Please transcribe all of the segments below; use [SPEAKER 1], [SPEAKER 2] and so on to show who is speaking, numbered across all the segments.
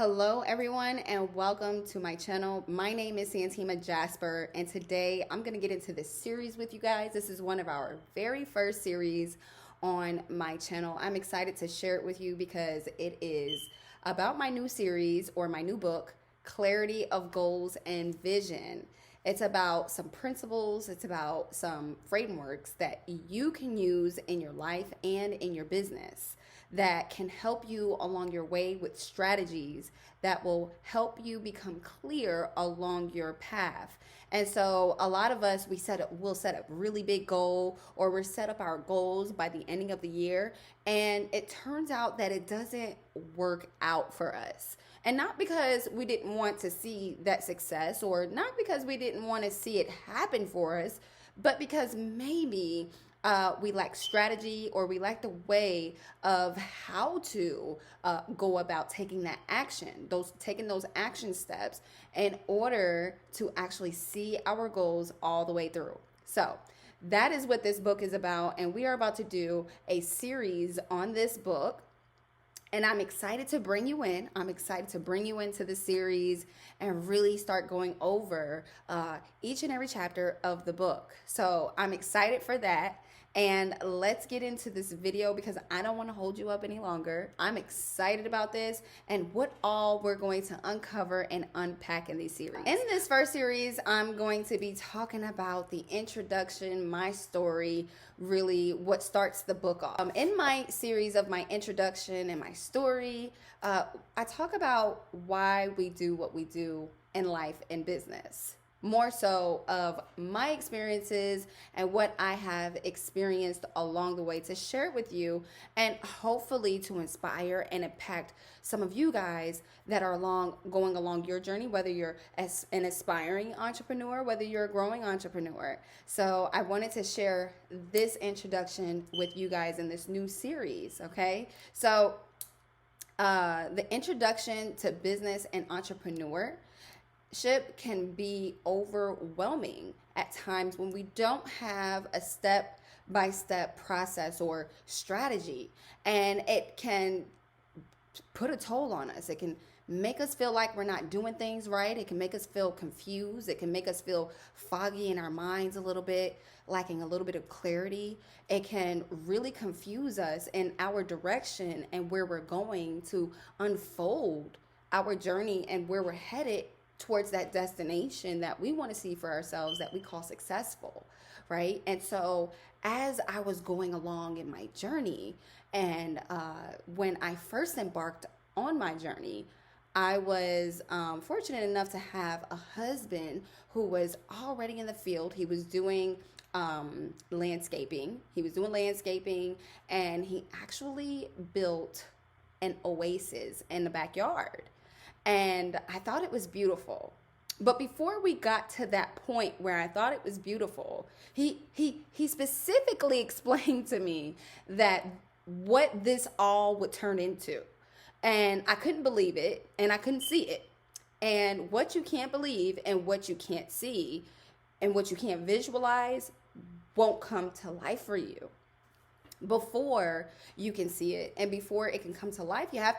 [SPEAKER 1] Hello, everyone, and welcome to my channel. My name is Santima Jasper, and today I'm going to get into this series with you guys. This is one of our very first series on my channel. I'm excited to share it with you because it is about my new series or my new book, Clarity of Goals and Vision. It's about some principles, it's about some frameworks that you can use in your life and in your business that can help you along your way with strategies that will help you become clear along your path. And so a lot of us, we'll set up really big goal, or we'll set up our goals by the ending of the year. And it turns out that it doesn't work out for us. And not because we didn't want to see that success, or not because we didn't want to see it happen for us, but because maybe we lack strategy, or we lack the way of how to go about taking that action, taking those action steps in order to actually see our goals all the way through. So that is what this book is about, and we are about to do a series on this book. And I'm excited to bring you in. I'm excited to bring you into the series and really start going over each and every chapter of the book. So I'm excited for that. And let's get into this video because I don't want to hold you up any longer. I'm excited about this and what all we're going to uncover and unpack in these series. In this first series, I'm going to be talking about the introduction, my story, really what starts the book off. In my series of my introduction and my story, I talk about why we do what we do in life and business. More so of my experiences and what I have experienced along the way to share it with you, and hopefully to inspire and impact some of you guys that are going along your journey, whether you're an aspiring entrepreneur, whether you're a growing entrepreneur. So I wanted to share this introduction with you guys in this new series, okay? So the introduction to business and entrepreneurship can be overwhelming at times when we don't have a step-by-step process or strategy, and it can put a toll on us. It can make us feel like we're not doing things right. It can make us feel confused. It can make us feel foggy in our minds a little bit, lacking a little bit of clarity. It can really confuse us in our direction and where we're going to unfold our journey and where we're headed towards that destination that we want to see for ourselves, that we call successful, right? And so as I was going along in my journey, and when I first embarked on my journey, I was fortunate enough to have a husband who was already in the field. He was doing landscaping. And he actually built an oasis in the backyard. And I thought it was beautiful. But before we got to that point where I thought it was beautiful, he specifically explained to me that what this all would turn into. And I couldn't believe it, and I couldn't see it. And what you can't believe and what you can't see and what you can't visualize won't come to life for you. Before you can see it and before it can come to life, you have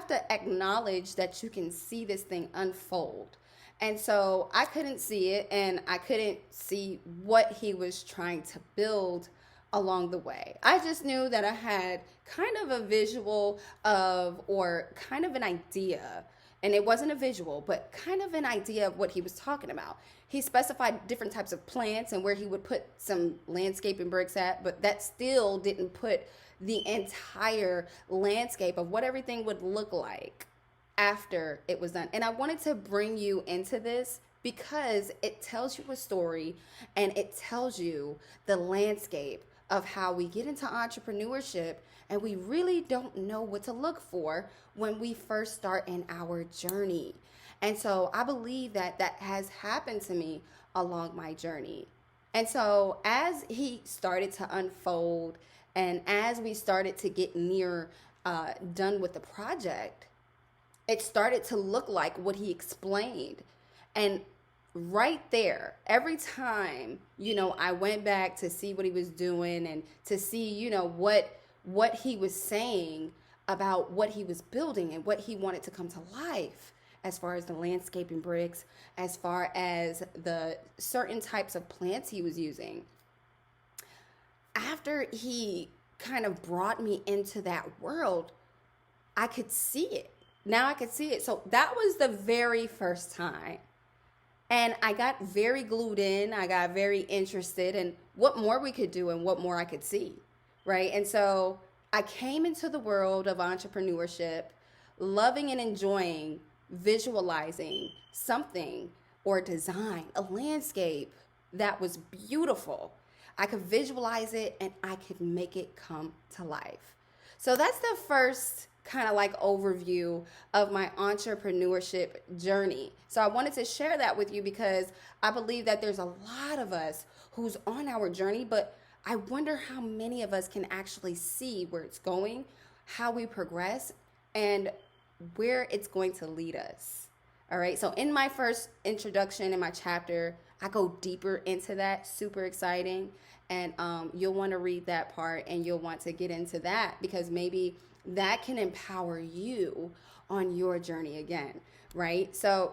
[SPEAKER 1] to acknowledge that you can see this thing unfold. And so I couldn't see it, and I couldn't see what he was trying to build along the way. I just knew that I had kind of a visual of, or kind of an idea, and it wasn't a visual, but kind of an idea of what he was talking about. He specified different types of plants and where he would put some landscaping bricks at, but that still didn't put the entire landscape of what everything would look like after it was done. And I wanted to bring you into this because it tells you a story, and it tells you the landscape of how we get into entrepreneurship, and we really don't know what to look for when we first start in our journey. And so I believe that that has happened to me along my journey. And so as he started to unfold, and as we started to get near done with the project, it started to look like what he explained. And right there, every time, I went back to see what he was doing and to see, what he was saying, about what he was building and what he wanted to come to life, as far as the landscaping bricks, as far as the certain types of plants he was using. After he kind of brought me into that world, I could see it. Now I could see it. So that was the very first time. And I got very glued in. I got very interested in what more we could do and what more I could see. Right. And so I came into the world of entrepreneurship, loving and enjoying visualizing something or design, a landscape that was beautiful. I could visualize it and I could make it come to life. So that's the first kind of like overview of my entrepreneurship journey. So I wanted to share that with you because I believe that there's a lot of us who's on our journey, but I wonder how many of us can actually see where it's going, how we progress, and where it's going to lead us. All right. So in my first introduction in my chapter, I go deeper into that. Super exciting. And you'll want to read that part and you'll want to get into that because maybe that can empower you on your journey again. Right. So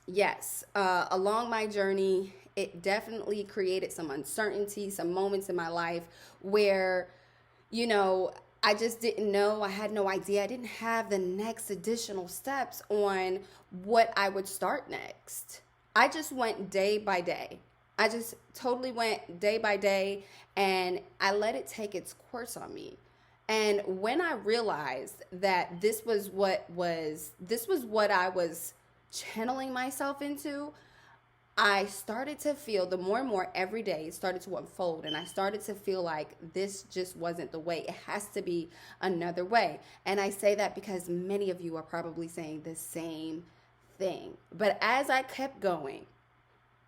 [SPEAKER 1] yes, along my journey, it definitely created some uncertainty, some moments in my life where, I just didn't know. I had no idea. I didn't have the next additional steps on what I would start next. I just went day by day. I just totally went day by day and I let it take its course on me. And when I realized that this was what I was channeling myself into, I started to feel the more and more every day it started to unfold. And I started to feel like this just wasn't the way. It has to be another way. And I say that because many of you are probably saying the same thing. But as I kept going,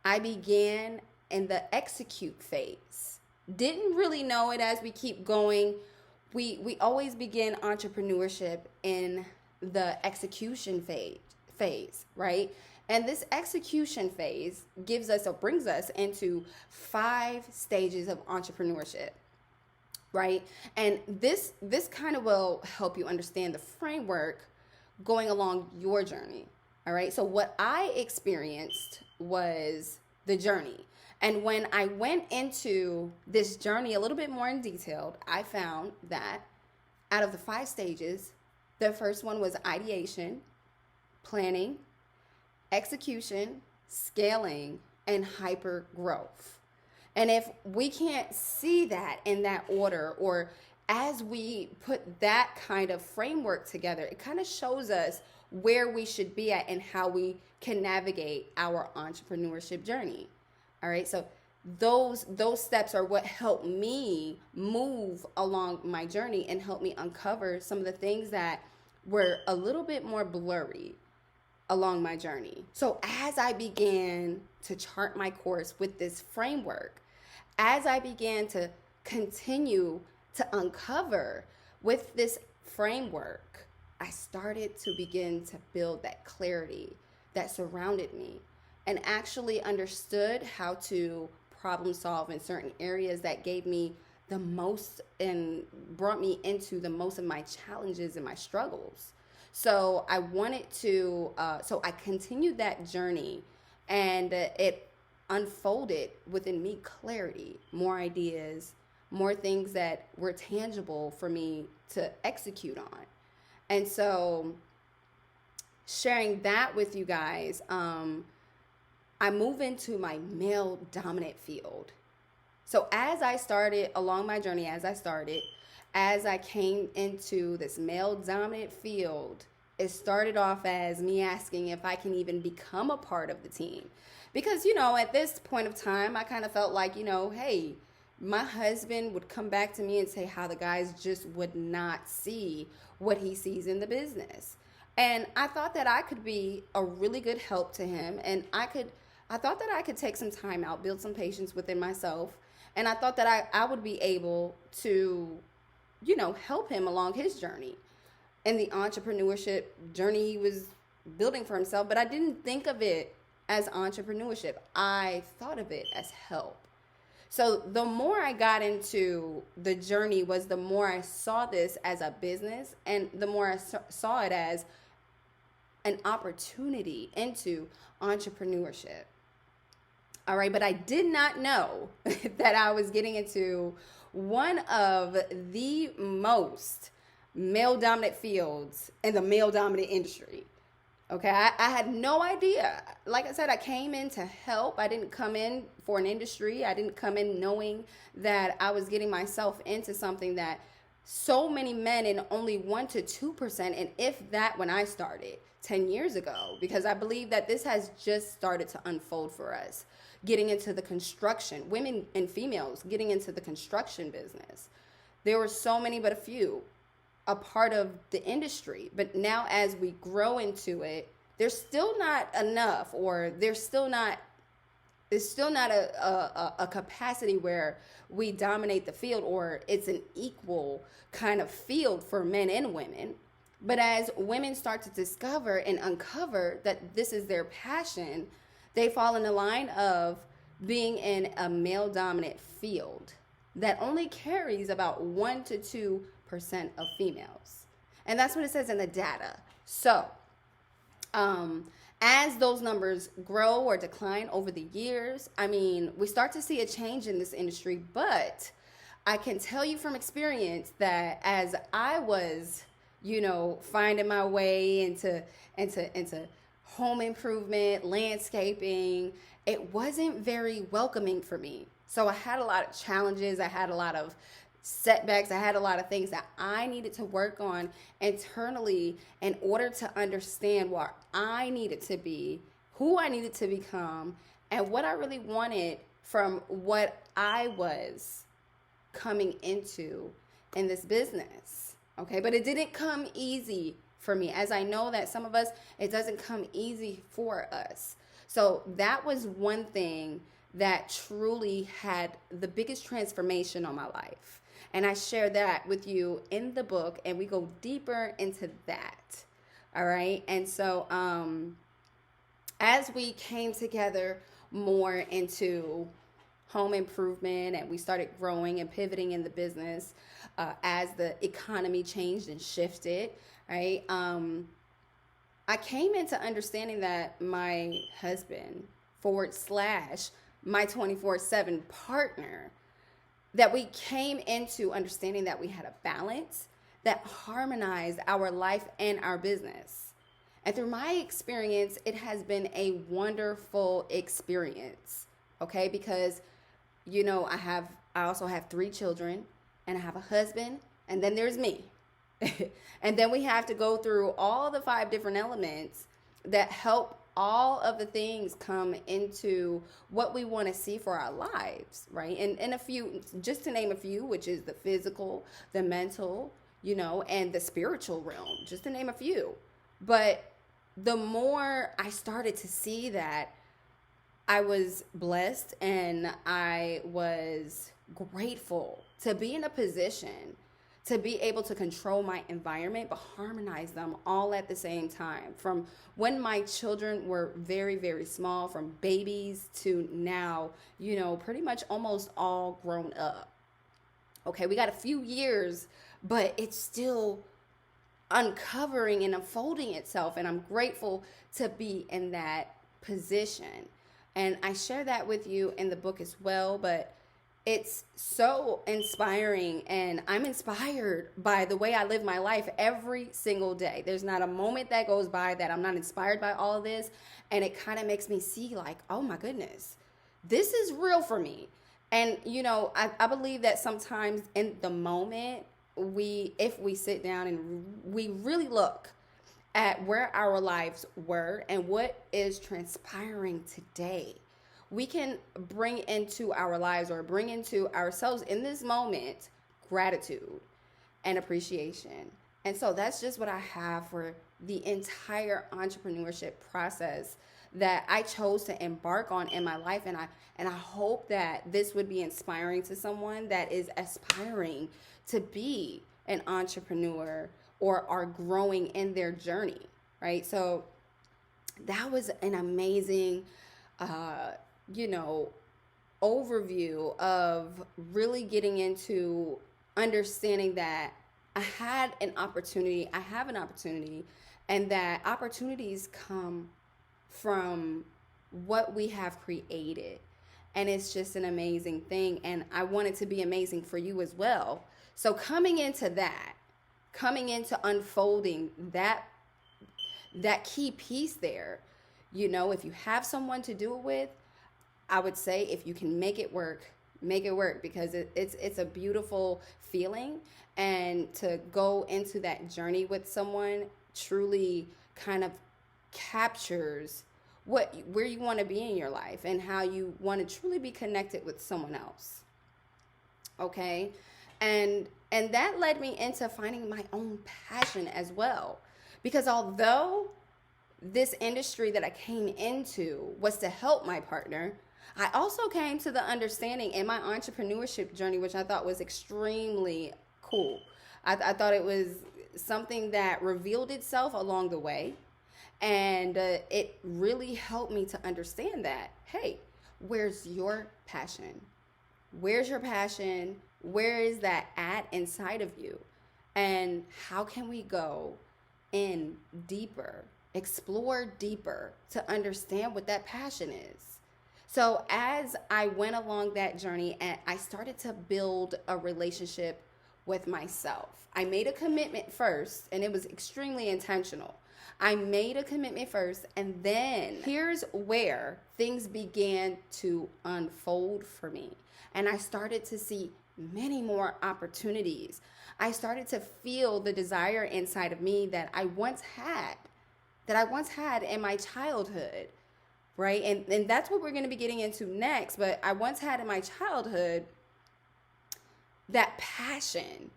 [SPEAKER 1] I began in the execute phase. Didn't really know it as we keep going. We always begin entrepreneurship in the execution phase, right? And this execution phase brings us into 5 stages of entrepreneurship, right? And this kind of will help you understand the framework going along your journey, all right? So what I experienced was the journey. And when I went into this journey a little bit more in detail, I found that out of the 5 stages, the first one was ideation, planning, execution, scaling, and hyper growth. And if we can't see that in that order, or as we put that kind of framework together, it kind of shows us where we should be at and how we can navigate our entrepreneurship journey. All right. So those steps are what helped me move along my journey and help me uncover some of the things that were a little bit more blurry along my journey. So as I began to chart my course with this framework, as I began to continue to uncover with this framework, I started to begin to build that clarity that surrounded me and actually understood how to problem solve in certain areas that gave me the most and brought me into the most of my challenges and my struggles. So I wanted to, so I continued that journey and it unfolded within me clarity, more ideas, more things that were tangible for me to execute on. And so sharing that with you guys, I move into my male dominant field. So as I started along my journey, as I came into this male dominant field, it started off as me asking if I can even become a part of the team. Because, at this point of time, I kind of felt like, hey, my husband would come back to me and say how the guys just would not see what he sees in the business. And I thought that I could be a really good help to him. And I thought that I could take some time out, build some patience within myself. And I thought that I would be able to, help him along his journey and the entrepreneurship journey he was building for himself. But I didn't think of it as entrepreneurship. I thought of it as help. So the more I got into the journey was the more I saw this as a business, and the more I saw it as an opportunity into entrepreneurship. All right, but I did not know that I was getting into one of the most male dominant fields in the male dominant industry. Okay, I had no idea. Like I said, I came in to help. I didn't come in for an industry. I didn't come in knowing that I was getting myself into something that so many men in only 1 to 2%, and if that when I started 10 years ago, because I believe that this has just started to unfold for us. Getting into the construction, women and females getting into the construction business. There were so many, but a few a part of the industry. But now as we grow into it, there's still not enough, or there's still not a capacity where we dominate the field, or it's an equal kind of field for men and women. But as women start to discover and uncover that this is their passion, they fall in the line of being in a male dominant field that only carries about 1 to 2% of females. And that's what it says in the data. So, as those numbers grow or decline over the years, I mean, we start to see a change in this industry. But I can tell you from experience that as I was, finding my way into home improvement, landscaping, it wasn't very welcoming for me. So I had a lot of challenges. I had a lot of setbacks. I had a lot of things that I needed to work on internally in order to understand what I needed to be, who I needed to become, and what I really wanted from what I was coming into in this business. Okay, but it didn't come easy for me. As I know that some of us, it doesn't come easy for us. So that was one thing that truly had the biggest transformation on my life. And I share that with you in the book, and we go deeper into that. All right. And so as we came together more into home improvement, and we started growing and pivoting in the business as the economy changed and shifted, right? I came into understanding that my husband / my 24/7 partner, that we came into understanding that we had a balance that harmonized our life and our business. And through my experience, it has been a wonderful experience, okay? Because, I also have 3 children, and I have a husband, and then there's me. And then we have to go through all the 5 different elements that help all of the things come into what we want to see for our lives, right? And a few, just to name a few, which is the physical, the mental, and the spiritual realm, just to name a few. But the more I started to see that, I was blessed and I was grateful to be in a position to be able to control my environment, but harmonize them all at the same time. From when my children were very, very small, from babies to now, pretty much almost all grown up. Okay, we got a few years, but it's still uncovering and unfolding itself. And I'm grateful to be in that position. And I share that with you in the book as well, but it's so inspiring, and I'm inspired by the way I live my life every single day. There's not a moment that goes by that I'm not inspired by all of this, and it kind of makes me see like, oh my goodness, this is real for me. And, I believe that sometimes in the moment, if we sit down and we really look at where our lives were and what is transpiring today, we can bring into our lives or bring into ourselves in this moment gratitude and appreciation. And so that's just what I have for the entire entrepreneurship process that I chose to embark on in my life. And I hope that this would be inspiring to someone that is aspiring to be an entrepreneur or are growing in their journey, right? So that was an amazing overview of really getting into understanding that I had an opportunity, I have an opportunity, and that opportunities come from what we have created. And it's just an amazing thing. And I want it to be amazing for you as well. So coming into that, coming into unfolding that key piece there, if you have someone to do it with, I would say if you can make it work, because it's a beautiful feeling. And to go into that journey with someone truly kind of captures where you want to be in your life and how you want to truly be connected with someone else. Okay? And that led me into finding my own passion as well. Because although this industry that I came into was to help my partner, I also came to the understanding in my entrepreneurship journey, which I thought was extremely cool. I thought it was something that revealed itself along the way. And it really helped me to understand that, hey, where's your passion? Where's your passion? Where is that at inside of you? And how can we go in deeper, explore deeper to understand what that passion is? So as I went along that journey and I started to build a relationship with myself, I made a commitment first, and it was extremely intentional. I made a commitment first, and then here's where things began to unfold for me. And I started to see many more opportunities. I started to feel the desire inside of me that I once had in my childhood, right? And that's what we're going to be getting into next. But I once had in my childhood that passion.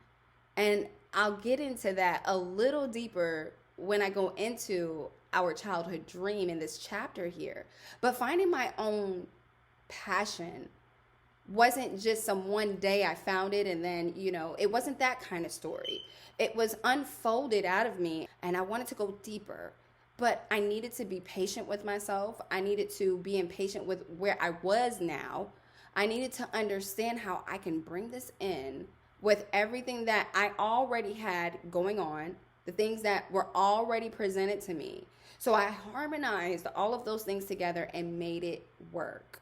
[SPEAKER 1] And I'll get into that a little deeper when I go into our childhood dream in this chapter here. But finding my own passion wasn't just some one day I found it and then, it wasn't that kind of story. It was unfolded out of me, and I wanted to go deeper. But I needed to be patient with myself. I needed to be impatient with where I was now. I needed to understand how I can bring this in with everything that I already had going on, the things that were already presented to me. So I harmonized all of those things together and made it work.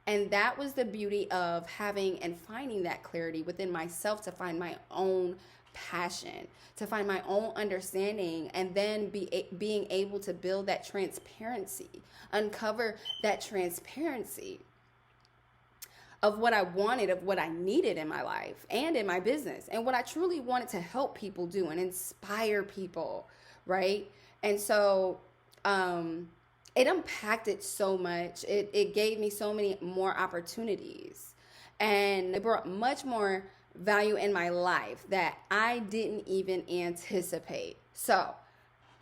[SPEAKER 1] And that was the beauty of having and finding that clarity within myself to find my own passion, to find my own understanding, and then being able to build that transparency, uncover that transparency of what I wanted, of what I needed in my life and in my business, and what I truly wanted to help people do and inspire people, right? And so it unpacked it so much. It gave me so many more opportunities, and it brought much more value in my life that I didn't even anticipate. So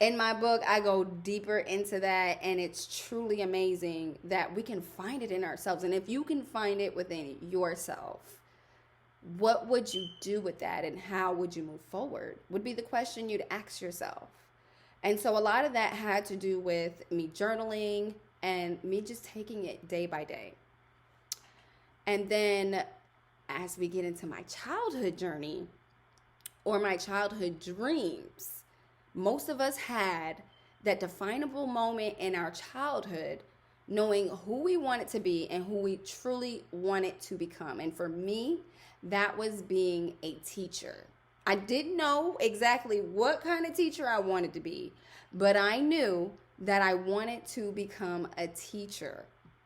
[SPEAKER 1] in my book, I go deeper into that, and it's truly amazing that we can find it in ourselves. And if you can find it within yourself, what would you do with that, and how would you move forward would be the question you'd ask yourself. And so a lot of that had to do with me journaling and me just taking it day by day. And then as we get into my childhood journey or my childhood dreams, most of us had that definable moment in our childhood knowing who we wanted to be and who we truly wanted to become. And for me, that was being a teacher. I didn't know exactly what kind of teacher I wanted to be, but I knew that I wanted to become a teacher.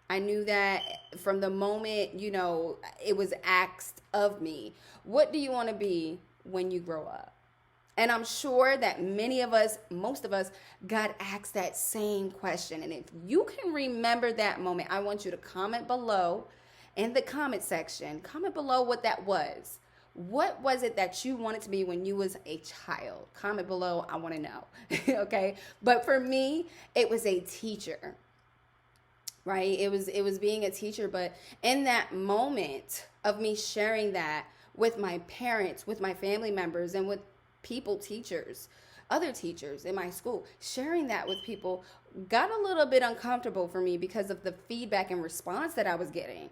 [SPEAKER 1] I knew that from the moment, it was asked of me, what do you want to be when you grow up? And I'm sure that most of us got asked that same question. And if you can remember that moment, I want you to comment below in the comment section. Comment below what that was. What was it that you wanted to be when you was a child? Comment below. I want to know. Okay. But for me, it was a teacher, right? It was being a teacher. But in that moment of me sharing that with my parents, with my family members, and with other teachers in my school, sharing that with people got a little bit uncomfortable for me because of the feedback and response that I was getting.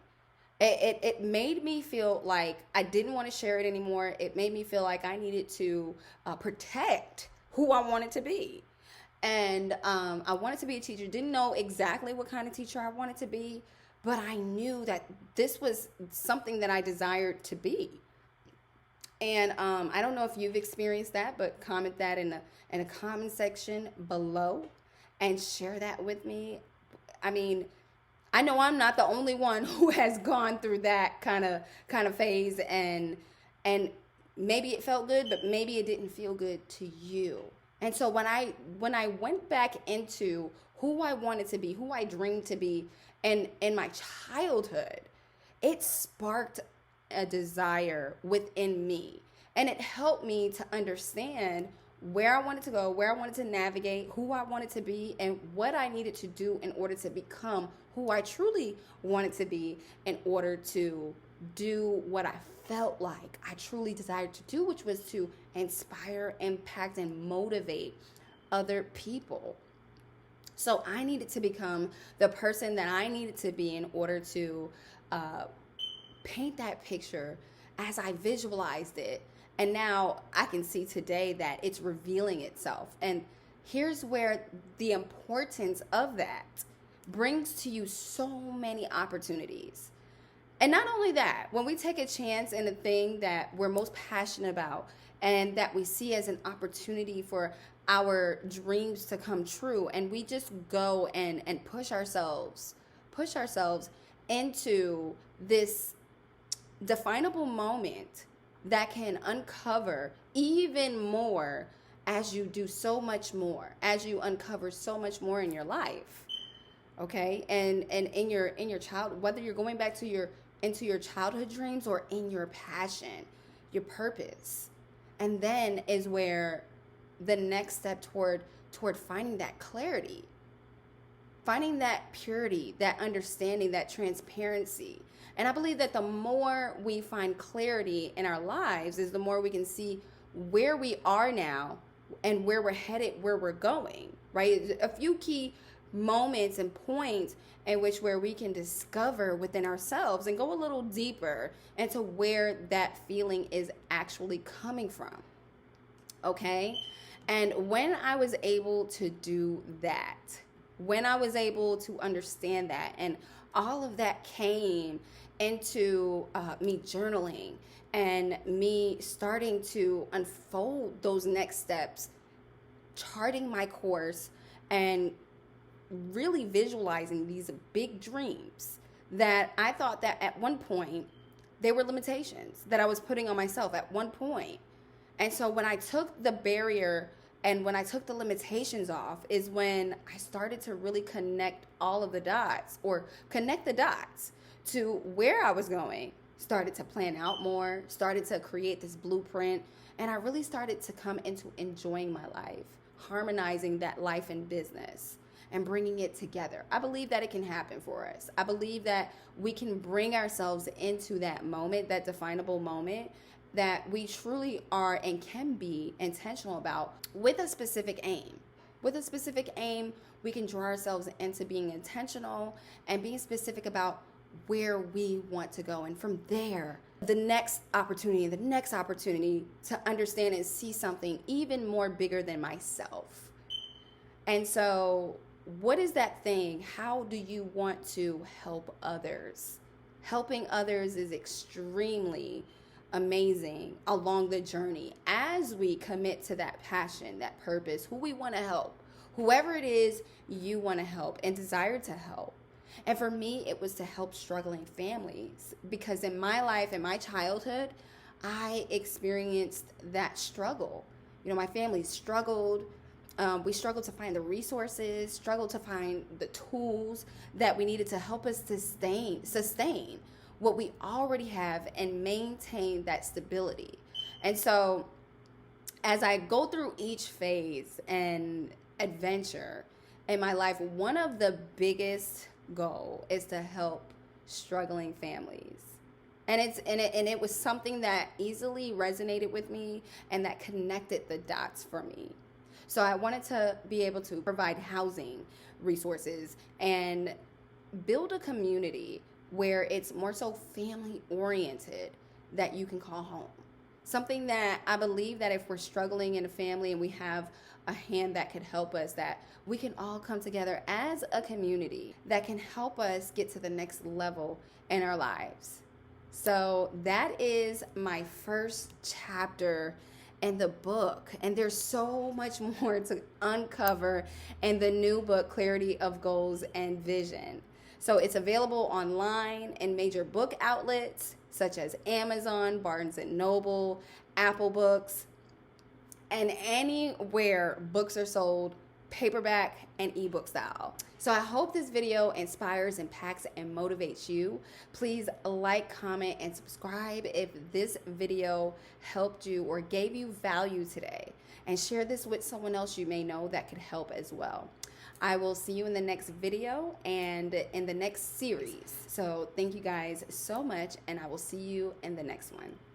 [SPEAKER 1] It made me feel like I didn't want to share it anymore. It made me feel like I needed to protect who I wanted to be. And I wanted to be a teacher. Didn't know exactly what kind of teacher I wanted to be, but I knew that this was something that I desired to be. And I don't know if you've experienced that, but comment that in a comment section below and share that with me. I mean, I know I'm not the only one who has gone through that kind of phase, and maybe it felt good, but maybe it didn't feel good to you. And so when I went back into who I wanted to be, who I dreamed to be, and in my childhood, it sparked a desire within me. And it helped me to understand where I wanted to go, where I wanted to navigate, who I wanted to be, and what I needed to do in order to become who I truly wanted to be, in order to do what I felt like I truly desired to do, which was to inspire, impact, and motivate other people. So I needed to become the person that I needed to be in order to uh, paint that picture as I visualized it. And now I can see today that it's revealing itself. And here's where the importance of that brings to you so many opportunities. And not only that, when we take a chance in the thing that we're most passionate about and that we see as an opportunity for our dreams to come true, and we just go and push ourselves into this definable moment that can uncover even more as you do so much more, as you uncover so much more in your life. Okay? And in your child, whether you're going back to your into your childhood dreams or in your passion, your purpose. And then is where the next step toward finding that clarity, finding that purity, that understanding, that transparency. And I believe that the more we find clarity in our lives is the more we can see where we are now and where we're headed, where we're going, right? A few key moments and points in which where we can discover within ourselves and go a little deeper into where that feeling is actually coming from. Okay? And when I was able to do that, when I was able to understand that, and all of that came into me journaling and me starting to unfold those next steps, charting my course, and really visualizing these big dreams that I thought that at one point they were limitations that I was putting on myself at one point. And so when I took the barrier and when I took the limitations off is when I started to really connect all of the dots, or connect the dots to where I was going, started to plan out more, started to create this blueprint, and I really started to come into enjoying my life, harmonizing that life and business and bringing it together. I believe that it can happen for us. I believe that we can bring ourselves into that moment, that definable moment that we truly are and can be intentional about with a specific aim. With a specific aim, we can draw ourselves into being intentional and being specific about where we want to go. And from there, the next opportunity to understand and see something even more bigger than myself. And so, what is that thing? How do you want to help others? Helping others is extremely amazing along the journey as we commit to that passion, that purpose, who we want to help, whoever it is you want to help and desire to help. And for me, it was to help struggling families, because in my life, in my childhood, I experienced that struggle. You know, my family struggled. We struggled to find the resources, struggled to find the tools that we needed to help us sustain what we already have and maintain that stability. And so as I go through each phase and adventure in my life, one of the biggest goal is to help struggling families. And it was something that easily resonated with me and that connected the dots for me. So I wanted to be able to provide housing resources and build a community where it's more so family oriented that you can call home. Something that I believe that if we're struggling in a family and we have a hand that could help us, that we can all come together as a community that can help us get to the next level in our lives. So that is my first chapter in the book, and there's so much more to uncover in the new book, Clarity of Goals and Vision. So it's available online in major book outlets such as Amazon, Barnes and Noble, Apple Books, and anywhere books are sold, paperback and ebook style. So I hope this video inspires, impacts, and motivates you. Please like, comment, and subscribe if this video helped you or gave you value today. And share this with someone else you may know that could help as well. I will see you in the next video and in the next series. So thank you guys so much, and I will see you in the next one.